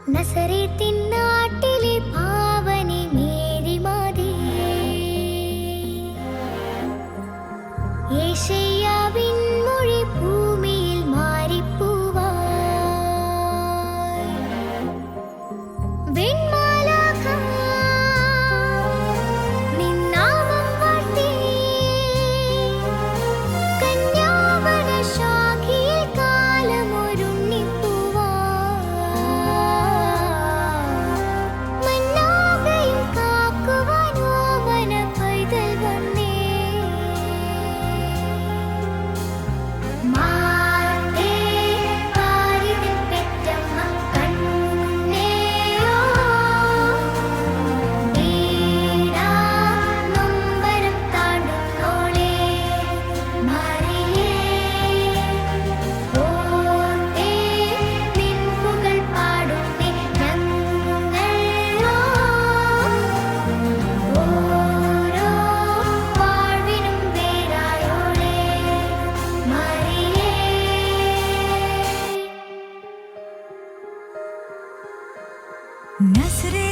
നസറേത്തിൻ നാട്ടിലെ പാവനി മേരി മാതേ, യേശയ്യാവിൻ മൊഴി ഭൂമിയിൽ മാറിപ്പൂവായി. വെൺമാലാഖ നിൻ നാമം വാഴ്ത്തി, കന്യാവന ശാഖയിൽ കാലമൊരുണ്ണിപ്പൂവായി. മന്നാകയും കാക്കുവാൻ ഓമന പൈതൽ വന്നേ. മാതേ പാരിതിൽ പെറ്റമ്മ കണ്ണേയോ, വീണാ നൊമ്പരം താണ്ടുന്നോളേ മറിയേ. ഓർത്തേ നിൻ പുകഴ് പാടുന്നേ ഞങ്ങളോ, ഓരോ വാഴ്വിനും വേരായോളേ മറിയേ. നസറേ